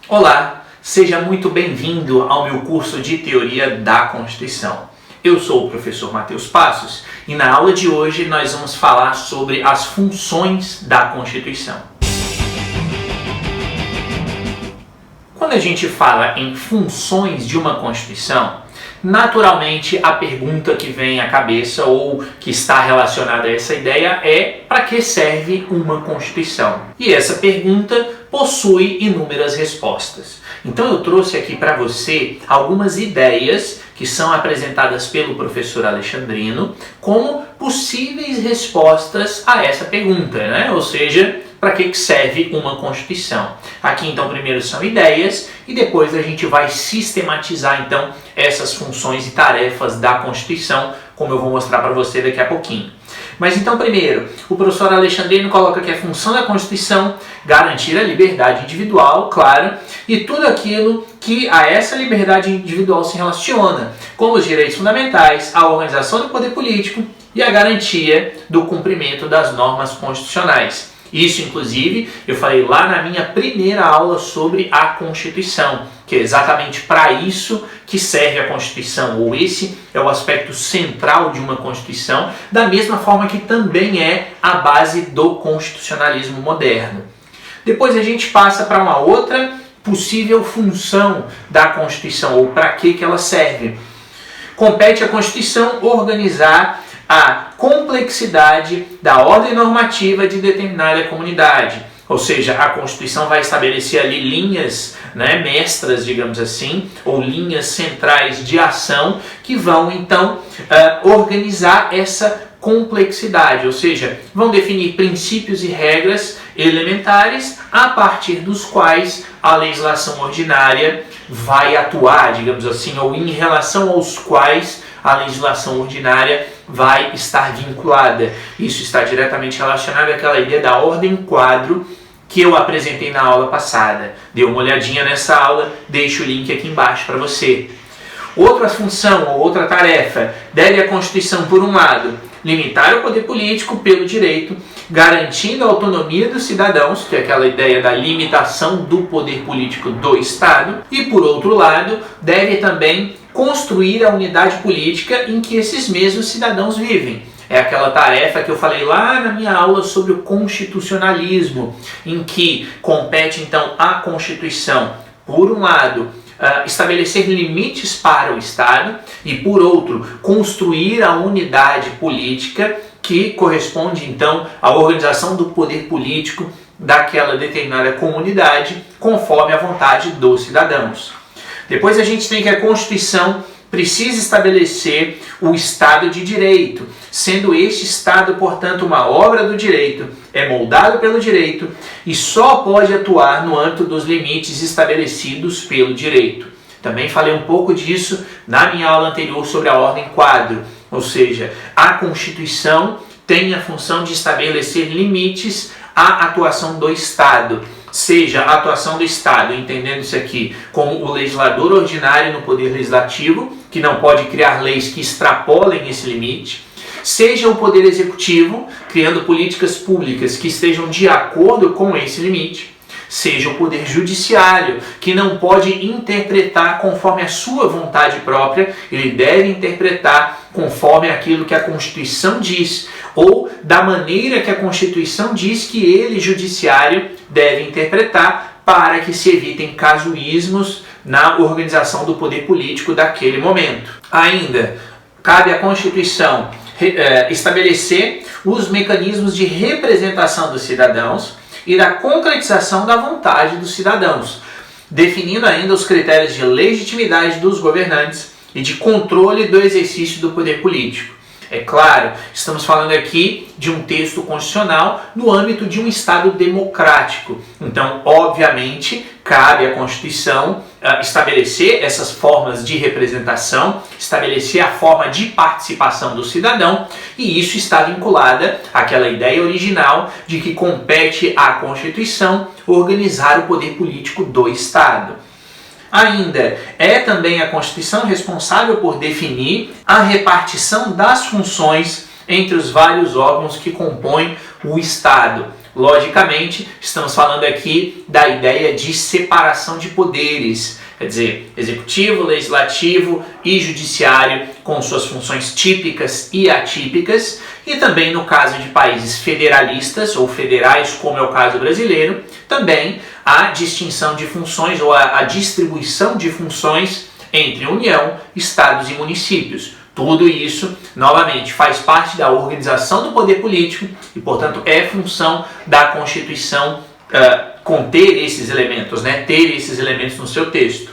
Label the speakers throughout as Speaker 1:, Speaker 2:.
Speaker 1: Olá, seja muito bem-vindo ao meu curso de Teoria da Constituição. Eu sou o professor Matheus Passos e na aula de hoje nós vamos falar sobre as funções da Constituição. Quando a gente fala em funções de uma Constituição, naturalmente a pergunta que vem à cabeça ou que está relacionada a essa ideia é: para que serve uma Constituição? E essa pergunta possui inúmeras respostas. Então eu trouxe aqui para você algumas ideias que são apresentadas pelo professor Alexandrino como possíveis respostas a essa pergunta, né? Ou seja, para que serve uma Constituição? Aqui então primeiro são ideias e depois a gente vai sistematizar então essas funções e tarefas da Constituição, como eu vou mostrar para você daqui a pouquinho. Mas então primeiro, o professor Alexandrino coloca que a função da Constituição garantir a liberdade individual, claro, e tudo aquilo que a essa liberdade individual se relaciona, como os direitos fundamentais, a organização do poder político e a garantia do cumprimento das normas constitucionais. Isso, inclusive, eu falei lá na minha primeira aula sobre a Constituição, que é exatamente para isso que serve a Constituição, ou esse é o aspecto central de uma Constituição, da mesma forma que também é a base do constitucionalismo moderno. Depois a gente passa para uma outra possível função da Constituição, ou para que ela serve. Compete à Constituição organizar a complexidade da ordem normativa de determinada comunidade. Ou seja, a Constituição vai estabelecer ali linhas mestras, digamos assim, ou linhas centrais de ação que vão então organizar essa complexidade, ou seja, vão definir princípios e regras elementares a partir dos quais a legislação ordinária vai atuar, digamos assim, ou em relação aos quais a legislação ordinária vai estar vinculada. Isso está diretamente relacionado àquela ideia da ordem quadro que eu apresentei na aula passada. Dê uma olhadinha nessa aula, deixo o link aqui embaixo para você. Outra função ou outra tarefa: deve a Constituição, por um lado, limitar o poder político pelo direito, garantindo a autonomia dos cidadãos, que é aquela ideia da limitação do poder político do Estado, e por outro lado, deve também construir a unidade política em que esses mesmos cidadãos vivem. É aquela tarefa que eu falei lá na minha aula sobre o constitucionalismo, em que compete então à Constituição, por um lado, estabelecer limites para o Estado e, por outro, construir a unidade política que corresponde então à organização do poder político daquela determinada comunidade conforme a vontade dos cidadãos. Depois a gente tem que a Constituição precisa estabelecer o Estado de Direito, sendo este Estado, portanto, uma obra do direito, é moldado pelo direito e só pode atuar no âmbito dos limites estabelecidos pelo direito. Também falei um pouco disso na minha aula anterior sobre a ordem quadro, ou seja, a Constituição tem a função de estabelecer limites à atuação do Estado, seja a atuação do Estado, entendendo isso aqui como o legislador ordinário no poder legislativo, que não pode criar leis que extrapolem esse limite, seja o poder executivo, criando políticas públicas que estejam de acordo com esse limite, seja o poder judiciário, que não pode interpretar conforme a sua vontade própria, ele deve interpretar conforme aquilo que a Constituição diz, ou da maneira que a Constituição diz que ele, judiciário, deve interpretar para que se evitem casuísmos na organização do poder político daquele momento. Ainda, cabe à Constituição estabelecer os mecanismos de representação dos cidadãos e da concretização da vontade dos cidadãos, definindo ainda os critérios de legitimidade dos governantes e de controle do exercício do poder político. É claro, estamos falando aqui de um texto constitucional no âmbito de um Estado democrático. Então, obviamente, cabe à Constituição estabelecer essas formas de representação, estabelecer a forma de participação do cidadão, e isso está vinculada àquela ideia original de que compete à Constituição organizar o poder político do Estado. Ainda, é também a Constituição responsável por definir a repartição das funções entre os vários órgãos que compõem o Estado. Logicamente, estamos falando aqui da ideia de separação de poderes, quer dizer, executivo, legislativo e judiciário com suas funções típicas e atípicas, e também no caso de países federalistas ou federais, como é o caso brasileiro, também a distinção de funções ou a distribuição de funções entre União, estados e municípios. Tudo isso, novamente, faz parte da organização do poder político e, portanto, é função da Constituição conter esses elementos, ter esses elementos no seu texto.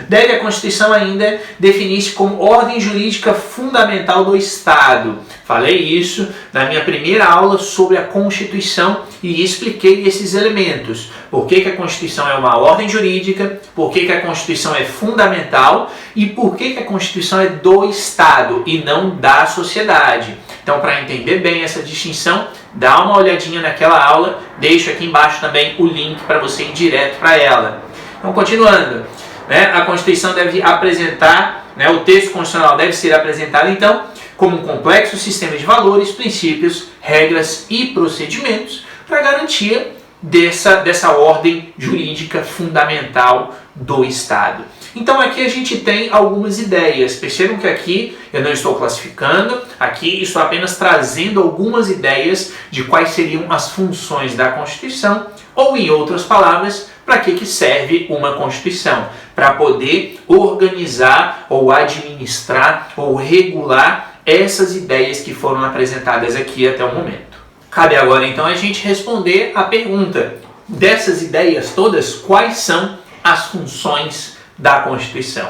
Speaker 1: Deve a Constituição ainda definir-se como ordem jurídica fundamental do Estado. Falei isso na minha primeira aula sobre a Constituição e expliquei esses elementos. Por que a Constituição é uma ordem jurídica, por que a Constituição é fundamental e por que a Constituição é do Estado e não da sociedade. Então, para entender bem essa distinção, dá uma olhadinha naquela aula, deixo aqui embaixo também o link para você ir direto para ela. Então, continuando. A Constituição deve apresentar, o texto constitucional deve ser apresentado, então, como um complexo sistema de valores, princípios, regras e procedimentos para garantia dessa ordem jurídica fundamental do Estado. Então aqui a gente tem algumas ideias. Percebam que aqui eu não estou classificando, aqui estou apenas trazendo algumas ideias de quais seriam as funções da Constituição, ou em outras palavras, para que serve uma Constituição? Para poder organizar ou administrar ou regular essas ideias que foram apresentadas aqui até o momento. Cabe agora então a gente responder a pergunta: dessas ideias todas, quais são as funções da Constituição?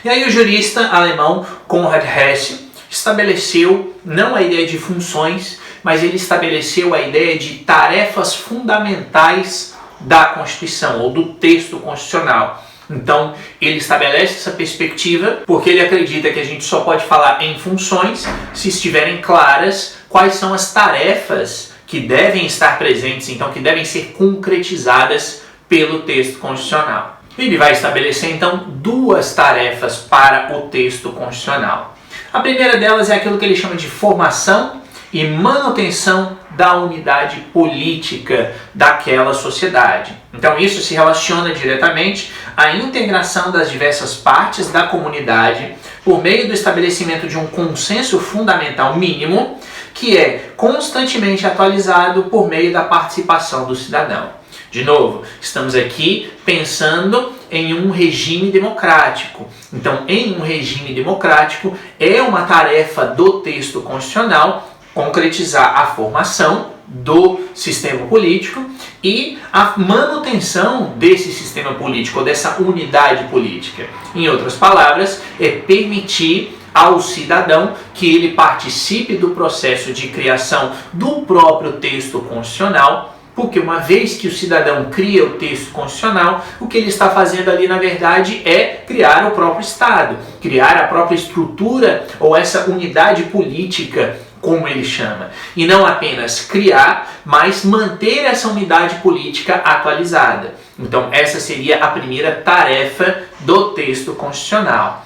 Speaker 1: E aí o jurista alemão Konrad Hesse estabeleceu não a ideia de funções, mas ele estabeleceu a ideia de tarefas fundamentais da Constituição ou do texto constitucional. Então, ele estabelece essa perspectiva porque ele acredita que a gente só pode falar em funções se estiverem claras quais são as tarefas que devem estar presentes, então que devem ser concretizadas pelo texto constitucional. Ele vai estabelecer então duas tarefas para o texto constitucional. A primeira delas é aquilo que ele chama de formação e manutenção da unidade política daquela sociedade. Então isso se relaciona diretamente à integração das diversas partes da comunidade por meio do estabelecimento de um consenso fundamental mínimo que é constantemente atualizado por meio da participação do cidadão. De novo, estamos aqui pensando em um regime democrático. Então, em um regime democrático, é uma tarefa do texto constitucional concretizar a formação do sistema político e a manutenção desse sistema político, ou dessa unidade política. Em outras palavras, é permitir ao cidadão que ele participe do processo de criação do próprio texto constitucional, porque uma vez que o cidadão cria o texto constitucional, o que ele está fazendo ali, na verdade, é criar o próprio Estado, criar a própria estrutura ou essa unidade política, como ele chama. E não apenas criar, mas manter essa unidade política atualizada. Então, essa seria a primeira tarefa do texto constitucional.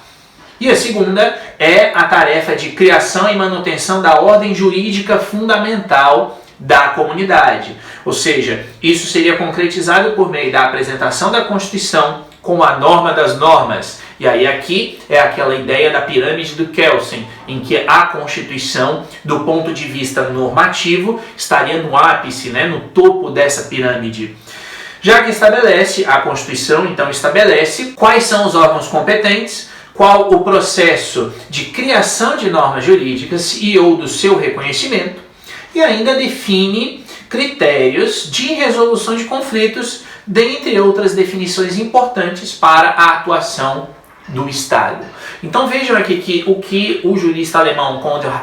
Speaker 1: E a segunda é a tarefa de criação e manutenção da ordem jurídica fundamental da comunidade. Ou seja, isso seria concretizado por meio da apresentação da Constituição como a norma das normas. E aí aqui é aquela ideia da pirâmide do Kelsen, em que a Constituição, do ponto de vista normativo, estaria no ápice, no topo dessa pirâmide. Já que estabelece, a Constituição então estabelece quais são os órgãos competentes, qual o processo de criação de normas jurídicas e ou do seu reconhecimento, e ainda define critérios de resolução de conflitos, dentre outras definições importantes para a atuação do Estado. Então vejam aqui que o que o jurista alemão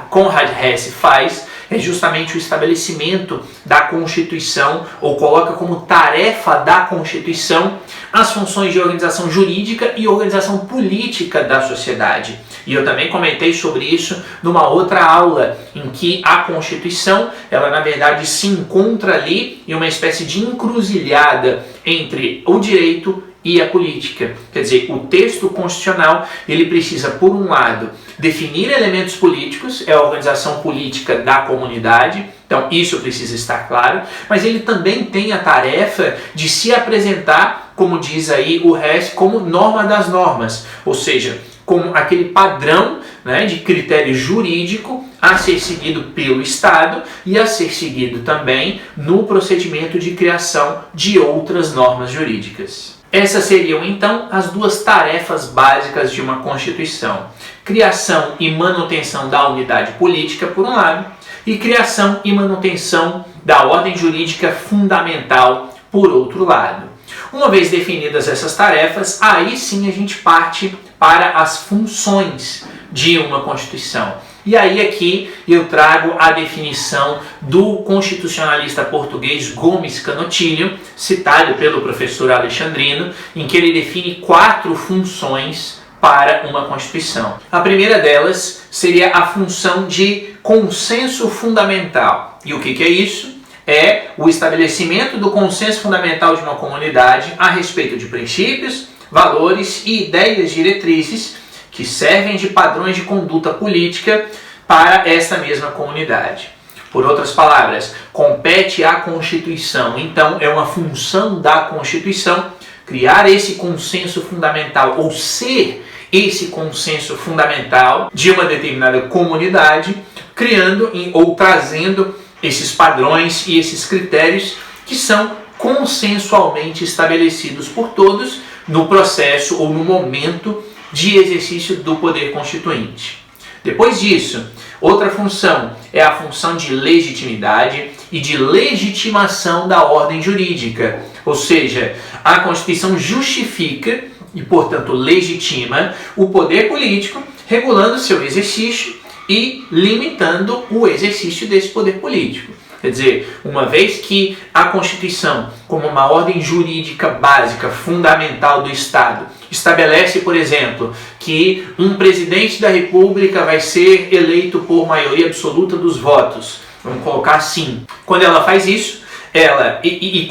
Speaker 1: Konrad Hesse faz é justamente o estabelecimento da Constituição, ou coloca como tarefa da Constituição as funções de organização jurídica e organização política da sociedade. E eu também comentei sobre isso numa outra aula, em que a Constituição, ela na verdade se encontra ali em uma espécie de encruzilhada entre o direito e a política. Quer dizer, o texto constitucional, ele precisa, por um lado, definir elementos políticos, é a organização política da comunidade, então isso precisa estar claro, mas ele também tem a tarefa de se apresentar, como diz aí o Hess, como norma das normas, ou seja, como aquele padrão, né, de critério jurídico a ser seguido pelo Estado e a ser seguido também no procedimento de criação de outras normas jurídicas. Essas seriam, então, as duas tarefas básicas de uma Constituição: criação e manutenção da unidade política, por um lado, e criação e manutenção da ordem jurídica fundamental, por outro lado. Uma vez definidas essas tarefas, aí sim a gente parte para as funções de uma Constituição. E aí aqui eu trago a definição do constitucionalista português Gomes Canottilho, citado pelo professor Alexandrino, em que ele define 4 funções para uma Constituição. A primeira delas seria a função de consenso fundamental. E o que é isso? É o estabelecimento do consenso fundamental de uma comunidade a respeito de princípios, valores e ideias diretrizes que servem de padrões de conduta política para essa mesma comunidade. Por outras palavras, compete à Constituição, então é uma função da Constituição criar esse consenso fundamental ou ser esse consenso fundamental de uma determinada comunidade, criando ou trazendo esses padrões e esses critérios que são consensualmente estabelecidos por todos no processo ou no momento de exercício do poder constituinte. Depois disso, outra função é a função de legitimidade e de legitimação da ordem jurídica, ou seja, a Constituição justifica e, portanto, legitima o poder político, regulando seu exercício e limitando o exercício desse poder político. Quer dizer, uma vez que a Constituição, como uma ordem jurídica básica, fundamental do Estado, estabelece, por exemplo, que um presidente da República vai ser eleito por maioria absoluta dos votos, vamos colocar assim. Quando ela faz isso,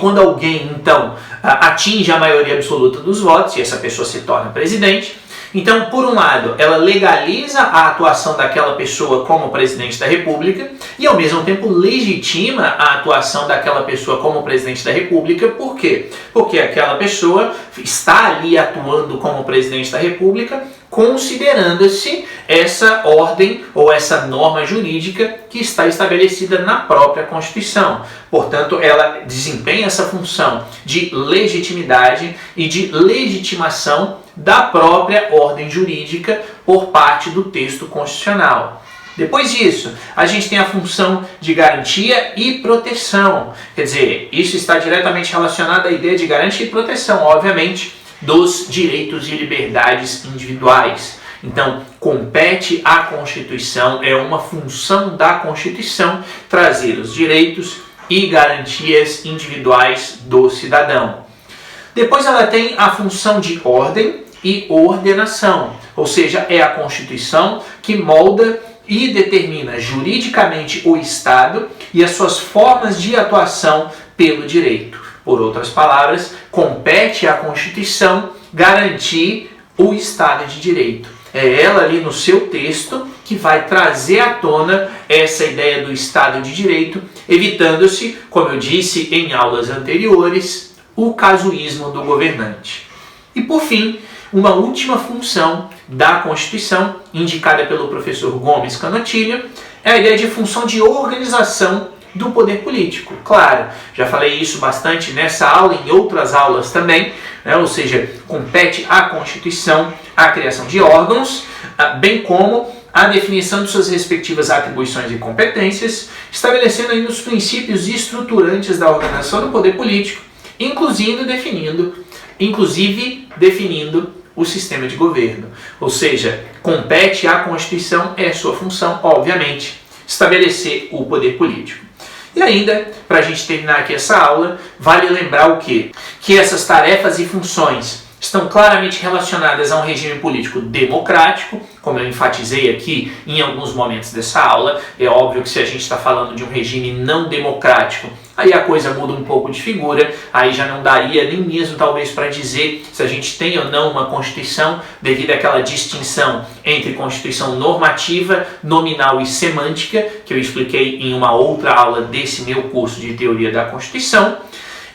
Speaker 1: quando alguém, então, atinge a maioria absoluta dos votos, e essa pessoa se torna presidente, então, por um lado, ela legaliza a atuação daquela pessoa como presidente da República e, ao mesmo tempo, legitima a atuação daquela pessoa como presidente da República. Por quê? Porque aquela pessoa está ali atuando como presidente da República, considerando-se essa ordem ou essa norma jurídica que está estabelecida na própria Constituição. Portanto, ela desempenha essa função de legitimidade e de legitimação da própria ordem jurídica por parte do texto constitucional. Depois disso, a gente tem a função de garantia e proteção. Quer dizer, isso está diretamente relacionado à ideia de garantia e proteção, obviamente, dos direitos e liberdades individuais. Então, compete à Constituição, é uma função da Constituição trazer os direitos e garantias individuais do cidadão. Depois ela tem a função de ordem e ordenação, ou seja, é a Constituição que molda e determina juridicamente o Estado e as suas formas de atuação pelo direito. Por outras palavras, compete à Constituição garantir o Estado de Direito. É ela ali no seu texto que vai trazer à tona essa ideia do Estado de Direito, evitando-se, como eu disse em aulas anteriores, o casuísmo do governante. E por fim, uma última função da Constituição, indicada pelo professor Gomes Canottilho, é a ideia de função de organização do poder político. Claro, já falei isso bastante nessa aula e em outras aulas também, né? Ou seja, compete à Constituição a criação de órgãos, bem como a definição de suas respectivas atribuições e competências, estabelecendo ainda os princípios estruturantes da organização do poder político, inclusive definindo o sistema de governo. Ou seja, compete à Constituição, é sua função, obviamente, estabelecer o poder político. E ainda, para a gente terminar aqui essa aula, vale lembrar o quê? Que essas tarefas e funções, estão claramente relacionadas a um regime político democrático, como eu enfatizei aqui em alguns momentos dessa aula. É óbvio que se a gente está falando de um regime não democrático, aí a coisa muda um pouco de figura, aí já não daria nem mesmo talvez para dizer se a gente tem ou não uma Constituição, devido àquela distinção entre Constituição normativa, nominal e semântica, que eu expliquei em uma outra aula desse meu curso de Teoria da Constituição.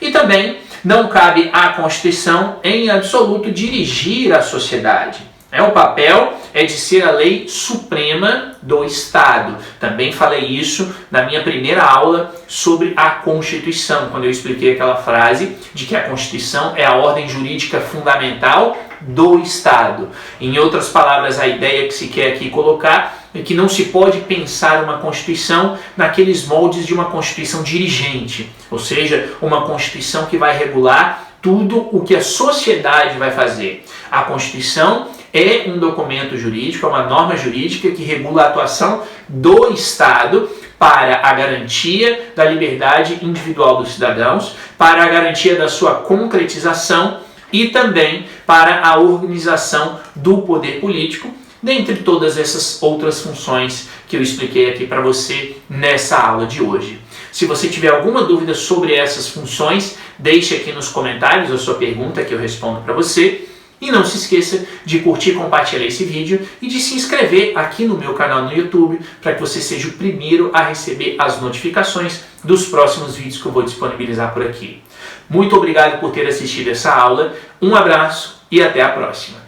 Speaker 1: E também não cabe à Constituição, em absoluto, dirigir a sociedade. O papel é de ser a lei suprema do Estado. Também falei isso na minha primeira aula sobre a Constituição, quando eu expliquei aquela frase de que a Constituição é a ordem jurídica fundamental do Estado. Em outras palavras, a ideia que se quer aqui colocar é que não se pode pensar uma Constituição naqueles moldes de uma Constituição dirigente, ou seja, uma Constituição que vai regular tudo o que a sociedade vai fazer. A Constituição é um documento jurídico, é uma norma jurídica que regula a atuação do Estado para a garantia da liberdade individual dos cidadãos, para a garantia da sua concretização e também para a organização do poder político, dentre todas essas outras funções que eu expliquei aqui para você nessa aula de hoje. Se você tiver alguma dúvida sobre essas funções, deixe aqui nos comentários a sua pergunta que eu respondo para você. E não se esqueça de curtir e compartilhar esse vídeo e de se inscrever aqui no meu canal no YouTube para que você seja o primeiro a receber as notificações dos próximos vídeos que eu vou disponibilizar por aqui. Muito obrigado por ter assistido essa aula, um abraço e até a próxima!